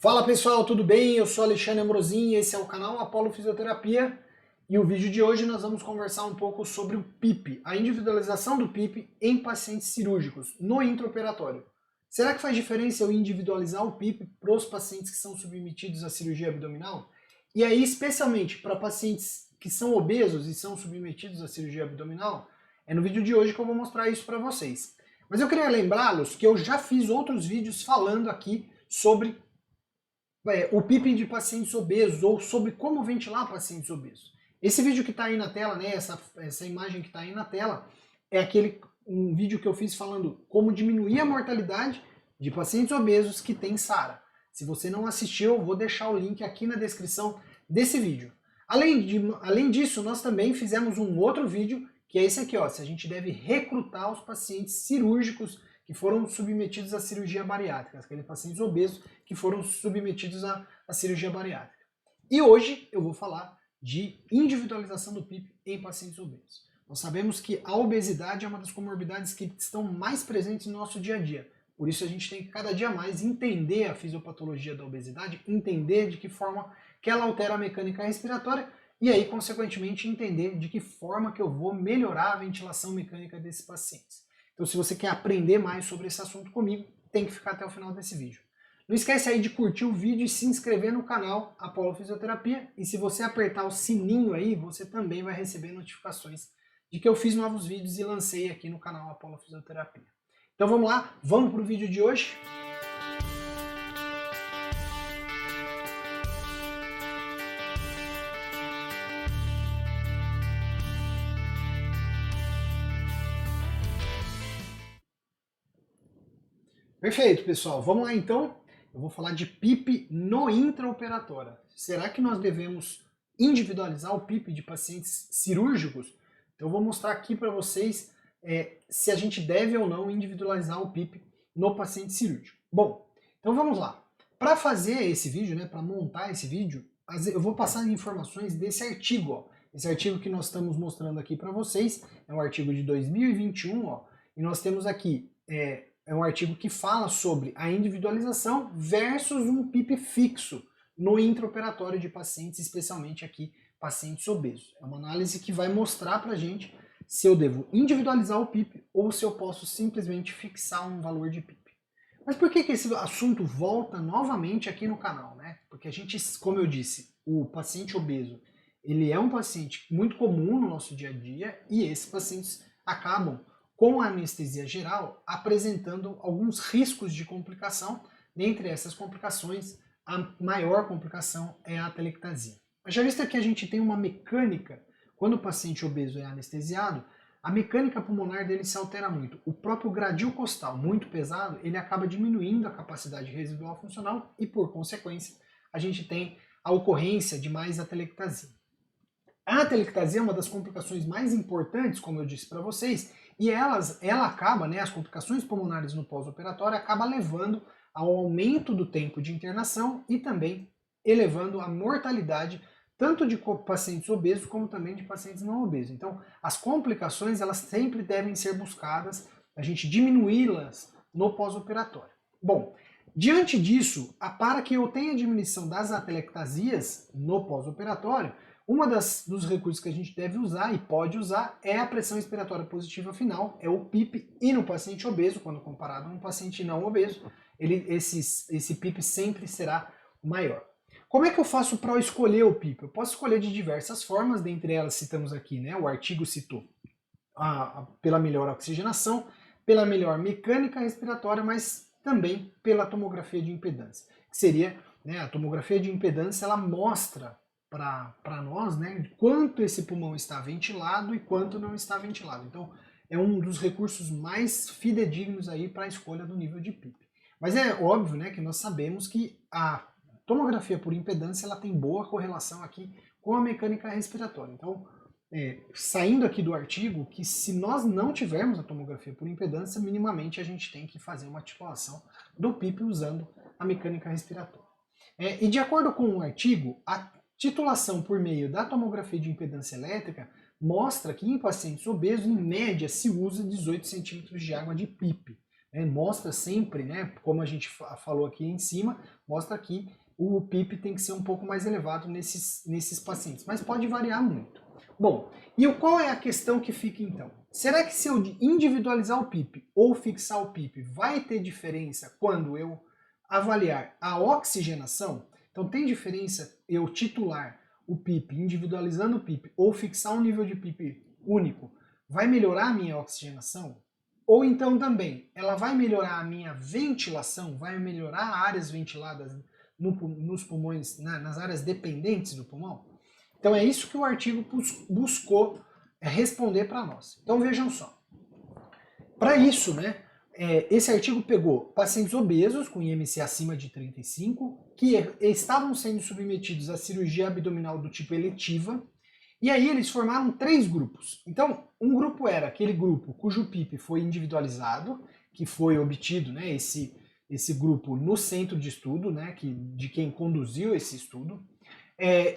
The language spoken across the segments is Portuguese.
Fala pessoal, tudo bem? Eu sou Alexandre Ambrosin e esse é o canal Apollo Fisioterapia. E o vídeo de hoje nós vamos conversar um pouco sobre o PIP, a individualização do PIP em pacientes cirúrgicos no intraoperatório. Será que faz diferença eu individualizar o PIP para os pacientes que são submetidos à cirurgia abdominal? E aí, especialmente para pacientes que são obesos e são submetidos à cirurgia abdominal? É no vídeo de hoje que eu vou mostrar isso para vocês. Mas eu queria lembrá-los que eu já fiz outros vídeos falando aqui sobre o PIP de pacientes obesos ou sobre como ventilar pacientes obesos. Esse vídeo que está aí na tela, né, essa imagem que está aí na tela, é um vídeo que eu fiz falando como diminuir a mortalidade de pacientes obesos que têm SARA. Se você não assistiu, eu vou deixar o link aqui na descrição desse vídeo. Além disso, nós também fizemos um outro vídeo, que é esse aqui, ó, se a gente deve recrutar os pacientes cirúrgicos que foram submetidos à cirurgia bariátrica, aqueles pacientes obesos que foram submetidos à cirurgia bariátrica. E hoje eu vou falar de individualização do PIP em pacientes obesos. Nós sabemos que a obesidade é uma das comorbidades que estão mais presentes no nosso dia a dia. Por isso a gente tem que cada dia mais entender a fisiopatologia da obesidade, entender de que forma que ela altera a mecânica respiratória e aí, consequentemente, entender de que forma que eu vou melhorar a ventilação mecânica desses pacientes. Então, se você quer aprender mais sobre esse assunto comigo, tem que ficar até o final desse vídeo. Não esquece aí de curtir o vídeo e se inscrever no canal Apollo Fisioterapia. E se você apertar o sininho aí, você também vai receber notificações de que eu fiz novos vídeos e lancei aqui no canal Apollo Fisioterapia. Então vamos lá, vamos para o vídeo de hoje? Perfeito, pessoal. Vamos lá então. Eu vou falar de PIP no intraoperatório. Será que nós devemos individualizar o PIP de pacientes cirúrgicos? Então eu vou mostrar aqui para vocês se a gente deve ou não individualizar o PIP no paciente cirúrgico. Bom, então vamos lá. Para fazer esse vídeo, né, para montar esse vídeo, eu vou passar informações desse artigo. Ó. Esse artigo que nós estamos mostrando aqui para vocês é um artigo de 2021, ó, e nós temos aqui é um artigo que fala sobre a individualização versus um PIP fixo no intraoperatório de pacientes, especialmente aqui pacientes obesos. É uma análise que vai mostrar pra gente se eu devo individualizar o PIP ou se eu posso simplesmente fixar um valor de PIP. Mas por que esse assunto volta novamente aqui no canal, né? Porque a gente, como eu disse, o paciente obeso, ele é um paciente muito comum no nosso dia a dia e esses pacientes acabam com a anestesia geral, apresentando alguns riscos de complicação. Dentre essas complicações, a maior complicação é a atelectasia. Já visto que a gente tem uma mecânica, quando o paciente obeso é anestesiado, a mecânica pulmonar dele se altera muito. O próprio gradil costal, muito pesado, ele acaba diminuindo a capacidade residual funcional e, por consequência, a gente tem a ocorrência de mais atelectasia. A atelectasia é uma das complicações mais importantes, como eu disse para vocês, e ela acaba, né, as complicações pulmonares no pós-operatório acaba levando ao aumento do tempo de internação e também elevando a mortalidade tanto de pacientes obesos como também de pacientes não obesos. Então, as complicações elas sempre devem ser buscadas, a gente diminuí-las no pós-operatório. Bom, diante disso, para que eu tenha diminuição das atelectasias no pós-operatório, dos recursos que a gente deve usar e pode usar é a pressão expiratória positiva final, é o PIP, e no paciente obeso, quando comparado a um paciente não obeso, esse PIP sempre será maior. Como é que eu faço para escolher o PIP? Eu posso escolher de diversas formas, dentre elas citamos aqui, né, o artigo citou pela melhor oxigenação, pela melhor mecânica respiratória, mas também pela tomografia de impedância, que seria, né, a tomografia de impedância, ela mostra para nós, né, quanto esse pulmão está ventilado e quanto não está ventilado. Então, é um dos recursos mais fidedignos aí para a escolha do nível de PIP. Mas é óbvio, né, que nós sabemos que a tomografia por impedância ela tem boa correlação aqui com a mecânica respiratória. Então, saindo aqui do artigo, que se nós não tivermos a tomografia por impedância, minimamente a gente tem que fazer uma titulação do PIP usando a mecânica respiratória. E de acordo com o artigo, a titulação por meio da tomografia de impedância elétrica mostra que em pacientes obesos, em média, se usa 18 centímetros de água de PIP. Mostra sempre, né, como a gente falou aqui em cima, mostra que o PIP tem que ser um pouco mais elevado nesses pacientes, mas pode variar muito. Bom, e qual é a questão que fica então? Será que se eu individualizar o PIP ou fixar o PIP, vai ter diferença quando eu avaliar a oxigenação? Então tem diferença eu titular o PIP, individualizando o PIP, ou fixar um nível de PIP único, vai melhorar a minha oxigenação? Ou então também, ela vai melhorar a minha ventilação, vai melhorar áreas ventiladas nos pulmões, nas áreas dependentes do pulmão? Então é isso que o artigo buscou responder para nós. Então vejam só. Para isso, né, esse artigo pegou pacientes obesos com IMC acima de 35, que estavam sendo submetidos à cirurgia abdominal do tipo eletiva, e aí eles formaram 3 grupos. Então, um grupo era aquele grupo cujo PIP foi individualizado, que foi obtido, né, esse grupo no centro de estudo, né, de quem conduziu esse estudo.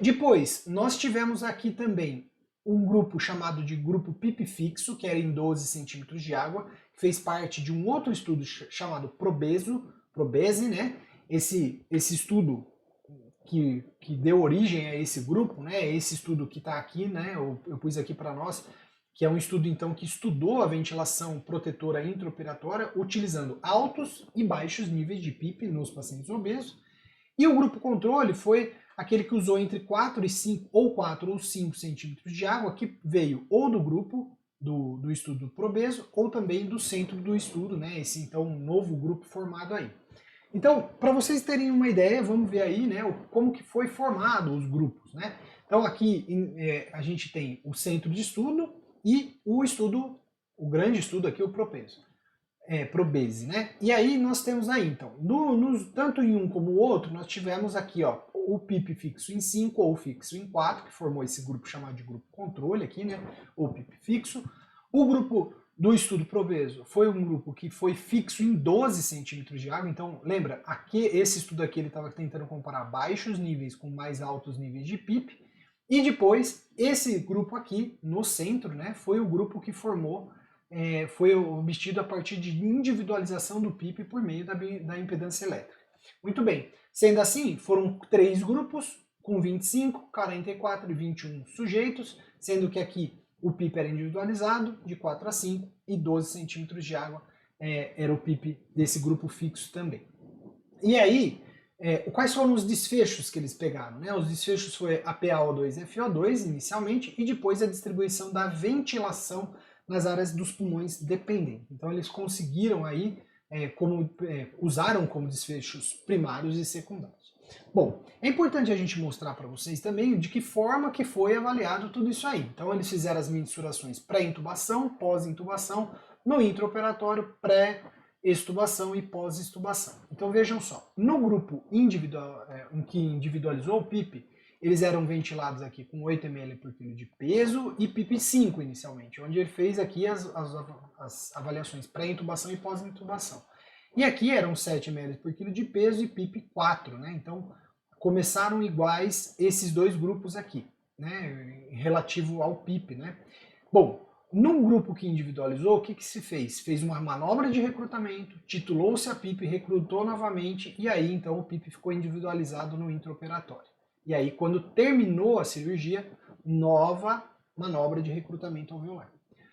Depois, nós tivemos aqui também um grupo chamado de grupo PIP fixo, que era em 12 centímetros de água, que fez parte de um outro estudo chamado Probese, né? Esse estudo que deu origem a esse grupo, né? Esse estudo que está aqui, né? Eu pus aqui para nós, que é um estudo então que estudou a ventilação protetora intraoperatória utilizando altos e baixos níveis de PIP nos pacientes obesos. E o grupo controle foi aquele que usou entre 4 e 5, ou 4 ou 5 centímetros de água, que veio ou do grupo do estudo Probeso, ou também do centro do estudo, né? Esse então novo grupo formado aí. Então, para vocês terem uma ideia, vamos ver aí, né, como que foi formado os grupos, né? Então aqui a gente tem o centro de estudo e o grande estudo aqui, o Propeso. Probase, né? E aí nós temos aí, então, tanto em um como o outro, nós tivemos aqui, ó, o PIP fixo em 5 ou fixo em 4, que formou esse grupo chamado de grupo controle aqui, né? O PIP fixo. O grupo do estudo Probeso foi um grupo que foi fixo em 12 centímetros de água, então lembra, esse estudo aqui ele estava tentando comparar baixos níveis com mais altos níveis de PIP, e depois esse grupo aqui, no centro, né, foi o grupo que formou foi obtido a partir de individualização do PIP por meio da impedância elétrica. Muito bem, sendo assim, foram 3 grupos com 25, 44 e 21 sujeitos, sendo que aqui o PIP era individualizado de 4 a 5 e 12 centímetros de água era o PIP desse grupo fixo também. E aí, quais foram os desfechos que eles pegaram? Né? Os desfechos foi a PaO2 e FO2 inicialmente e depois a distribuição da ventilação nas áreas dos pulmões dependentes. Então eles conseguiram aí, usaram como desfechos primários e secundários. Bom, é importante a gente mostrar para vocês também de que forma que foi avaliado tudo isso aí. Então eles fizeram as mensurações pré-intubação, pós-intubação, no intraoperatório, pré-extubação e pós-extubação. Então vejam só, no grupo que individualizou o PIP, eles eram ventilados aqui com 8 ml por quilo de peso e PIP 5 inicialmente, onde ele fez aqui as avaliações pré-intubação e pós-intubação. E aqui eram 7 ml por quilo de peso e PIP 4, né? Então começaram iguais esses dois grupos aqui, né? Relativo ao PIP, né? Bom, num grupo que individualizou, o que se fez? Fez uma manobra de recrutamento, titulou-se a PIP, recrutou novamente e aí então o PIP ficou individualizado no intraoperatório. E aí, quando terminou a cirurgia, nova manobra de recrutamento alveolar.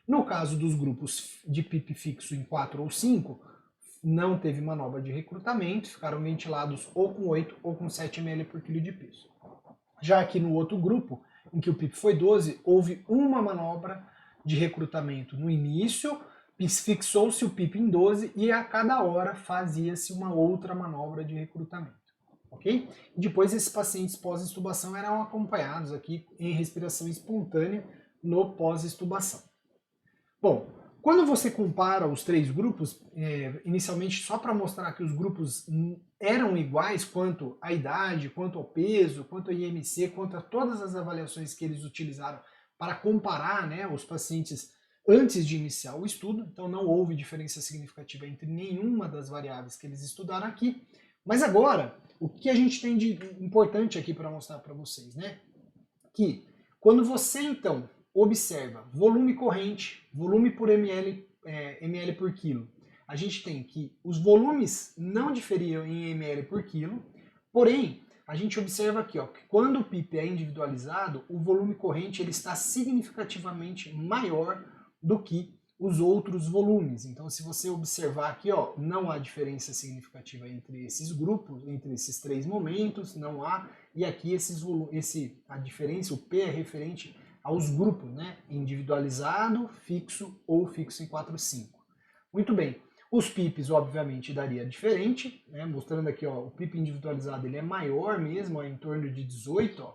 No caso dos grupos de PIP fixo em 4 ou 5, não teve manobra de recrutamento, ficaram ventilados ou com 8 ou com 7 ml por quilo de peso. Já aqui no outro grupo, em que o PIP foi 12, houve uma manobra de recrutamento no início, fixou-se o PIP em 12 e a cada hora fazia-se uma outra manobra de recrutamento. Ok? Depois esses pacientes pós-extubação eram acompanhados aqui em respiração espontânea no pós-extubação. Bom, quando você compara os 3 grupos, inicialmente só para mostrar que os grupos eram iguais quanto à idade, quanto ao peso, quanto ao IMC, quanto a todas as avaliações que eles utilizaram para comparar, né, os pacientes antes de iniciar o estudo, então não houve diferença significativa entre nenhuma das variáveis que eles estudaram aqui. Mas agora, o que a gente tem de importante aqui para mostrar para vocês, né? Que quando você então observa volume corrente, volume por ml por quilo, a gente tem que os volumes não diferiam em ml por quilo, porém, a gente observa aqui, ó, que quando o PIP é individualizado, o volume corrente ele está significativamente maior do que os outros volumes. Então, se você observar aqui, ó, não há diferença significativa entre esses grupos, entre esses três momentos, não há. E aqui a diferença, o P é referente aos grupos, né? Individualizado, fixo ou fixo em 4/5. Muito bem. Os PIPs, obviamente, daria diferente, né? Mostrando aqui, ó, o PIP individualizado ele é maior mesmo, é em torno de 18, ó.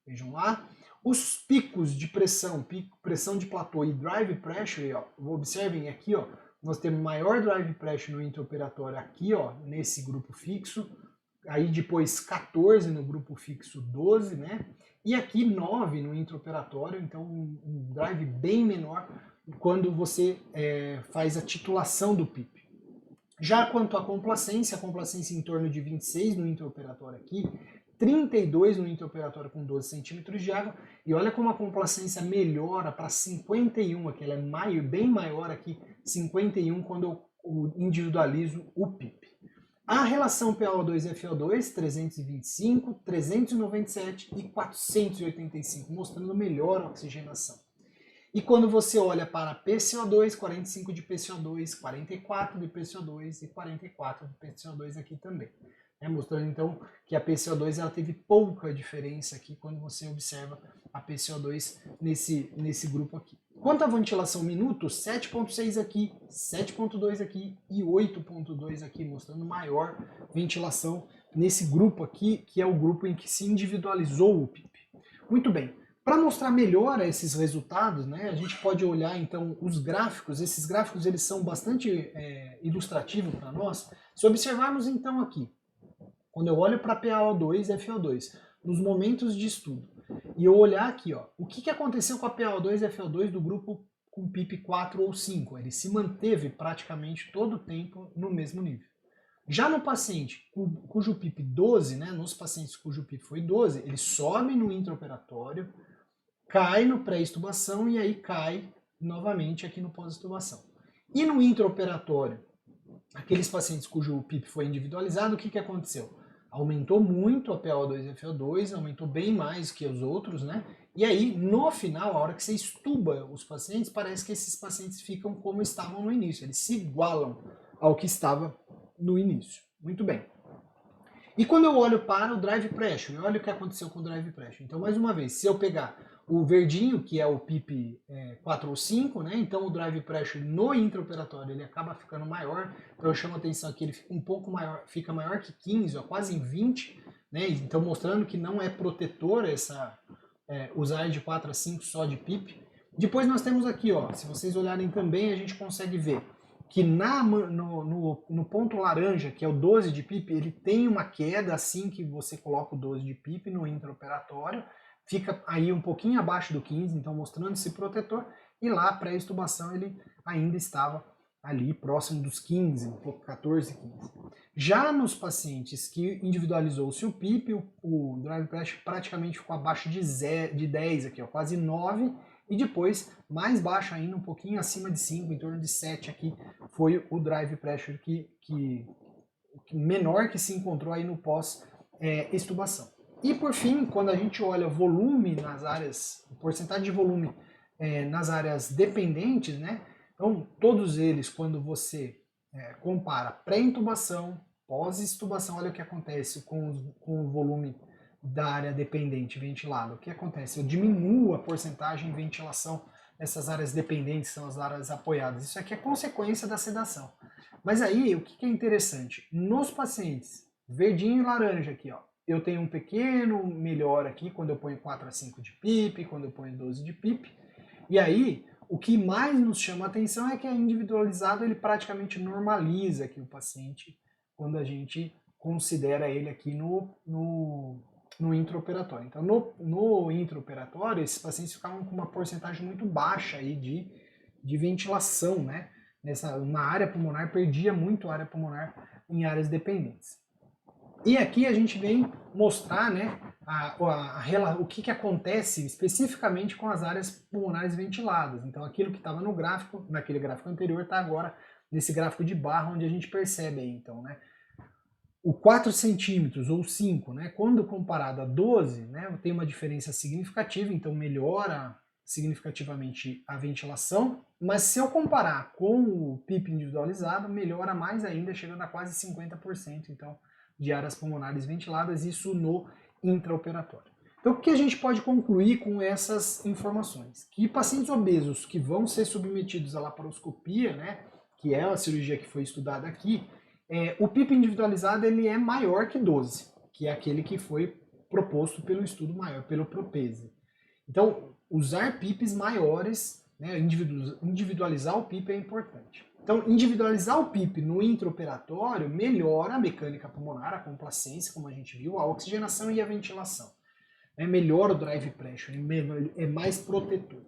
Vejam lá. Os picos de pressão, pressão de platô e drive pressure, ó, observem aqui, ó, nós temos maior drive pressure no intraoperatório aqui, ó, nesse grupo fixo, aí depois 14 no grupo fixo 12, né? E aqui 9 no intraoperatório, então um drive bem menor quando você faz a titulação do PIP. Já quanto à complacência, a complacência em torno de 26 no intraoperatório aqui, 32 no intraoperatório com 12 centímetros de água, e olha como a complacência melhora para 51, aqui ela é bem maior aqui, 51 quando eu individualizo o PIP. A relação PaO2-FO2, 325, 397 e 485, mostrando melhor oxigenação. E quando você olha para PCO2, 45 de PCO2, 44 de PCO2 e 44 de PCO2 aqui também. Mostrando então que a PCO2 ela teve pouca diferença aqui quando você observa a PCO2 nesse grupo aqui. Quanto à ventilação minuto, 7.6 aqui, 7.2 aqui e 8.2 aqui, mostrando maior ventilação nesse grupo aqui, que é o grupo em que se individualizou o PIP. Muito bem. Para mostrar melhor esses resultados, né, a gente pode olhar então os gráficos. Esses gráficos eles são bastante ilustrativos para nós. Se observarmos então aqui, quando eu olho para PaO2 e FO2, nos momentos de estudo, e eu olhar aqui, ó, o que aconteceu com a PaO2 e FO2 do grupo com PIP 4 ou 5? Ele se manteve praticamente todo o tempo no mesmo nível. Já no paciente cujo PIP 12, né, nos pacientes cujo PIP foi 12, ele sobe no intraoperatório, cai no pré-extubação e aí cai novamente aqui no pós-extubação. E no intraoperatório, aqueles pacientes cujo PIP foi individualizado, o que aconteceu? Aumentou muito a PaO2 e FO2, aumentou bem mais que os outros, né? E aí, no final, a hora que você estuba os pacientes, parece que esses pacientes ficam como estavam no início, eles se igualam ao que estava no início. Muito bem. E quando eu olho para o drive pressure, olha o que aconteceu com o drive pressure. Então, mais uma vez, se eu pegar o verdinho, que é o PIP 4 ou 5, né? Então o drive pressure no intraoperatório ele acaba ficando maior. Então eu chamo a atenção aqui, ele fica um pouco maior, fica maior que 15, ó, quase em 20, né? Então mostrando que não é protetor usar de 4 a 5 só de PIP. Depois nós temos aqui, ó, se vocês olharem também, a gente consegue ver que no ponto laranja, que é o 12 de PIP, ele tem uma queda assim que você coloca o 12 de PIP no intraoperatório, fica aí um pouquinho abaixo do 15, então mostrando esse protetor, e lá pré-extubação ele ainda estava ali próximo dos 15, 14, 15. Já nos pacientes que individualizou-se o PIP, o drive pressure praticamente ficou abaixo de 10 aqui, ó, quase 9, e depois mais baixo ainda, um pouquinho acima de 5, em torno de 7 aqui, foi o drive pressure que menor que se encontrou aí no pós-extubação. E por fim, quando a gente olha volume nas áreas, porcentagem de volume nas áreas dependentes, né? Então todos eles, quando você compara pré-intubação, pós-extubação, olha o que acontece com o volume da área dependente ventilada. O que acontece? Eu diminuo a porcentagem de ventilação nessas áreas dependentes, são as áreas apoiadas. Isso aqui é consequência da sedação. Mas aí, o que é interessante? Nos pacientes verdinho e laranja aqui, ó, eu tenho um pequeno melhor aqui quando eu ponho 4 a 5 de PIP, quando eu ponho 12 de PIP. E aí, o que mais nos chama a atenção é que é individualizado, ele praticamente normaliza aqui o paciente quando a gente considera ele aqui no intraoperatório. Então, no intraoperatório, esses pacientes ficavam com uma porcentagem muito baixa aí de ventilação, né? Na área pulmonar, perdia muito a área pulmonar em áreas dependentes. E aqui a gente vem mostrar, né, o que acontece especificamente com as áreas pulmonares ventiladas. Então aquilo que estava no gráfico, naquele gráfico anterior, está agora nesse gráfico de barra, onde a gente percebe aí, então, né? O 4 centímetros ou 5, né, quando comparado a 12, né, tem uma diferença significativa, então melhora significativamente a ventilação, mas se eu comparar com o PIP individualizado, melhora mais ainda, chegando a quase 50%, então, de áreas pulmonares ventiladas, isso no intraoperatório. Então, o que a gente pode concluir com essas informações? Que pacientes obesos que vão ser submetidos à laparoscopia, né, que é a cirurgia que foi estudada aqui, o PIP individualizado ele é maior que 12, que é aquele que foi proposto pelo estudo maior, pelo PROPESE. Então, usar PIPs maiores, né, individualizar o PIP é importante. Então, individualizar o PIP no intraoperatório melhora a mecânica pulmonar, a complacência, como a gente viu, a oxigenação e a ventilação. Melhora o drive pressure, é mais protetor.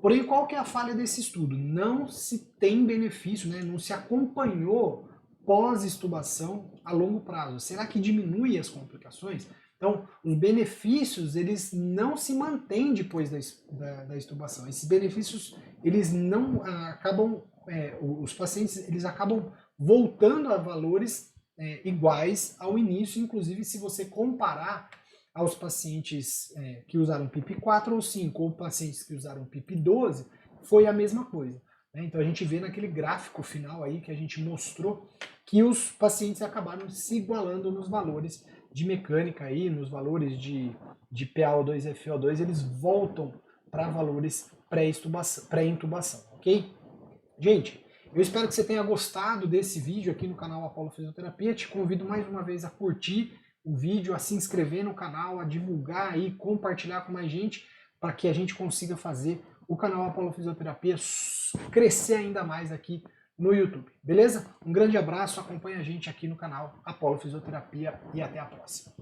Porém, qual que é a falha desse estudo? Não se tem benefício, né, não se acompanhou pós-extubação a longo prazo. Será que diminui as complicações? Então, os benefícios, eles não se mantêm depois da extubação. Esses benefícios, eles não acabam, os pacientes, eles acabam voltando a valores iguais ao início, inclusive se você comparar aos pacientes que usaram PIP 4 ou 5, ou pacientes que usaram PIP 12, foi a mesma coisa. Então a gente vê naquele gráfico final aí que a gente mostrou que os pacientes acabaram se igualando nos valores de mecânica aí, nos valores de PaO2 e FiO2, eles voltam para valores pré-intubação, ok? Gente, eu espero que você tenha gostado desse vídeo aqui no canal Apollo Fisioterapia. Te convido mais uma vez a curtir o vídeo, a se inscrever no canal, a divulgar aí, compartilhar com mais gente, para que a gente consiga fazer o canal Apollo Fisioterapia crescer ainda mais aqui no YouTube, beleza? Um grande abraço, acompanha a gente aqui no canal Apollo Fisioterapia e até a próxima.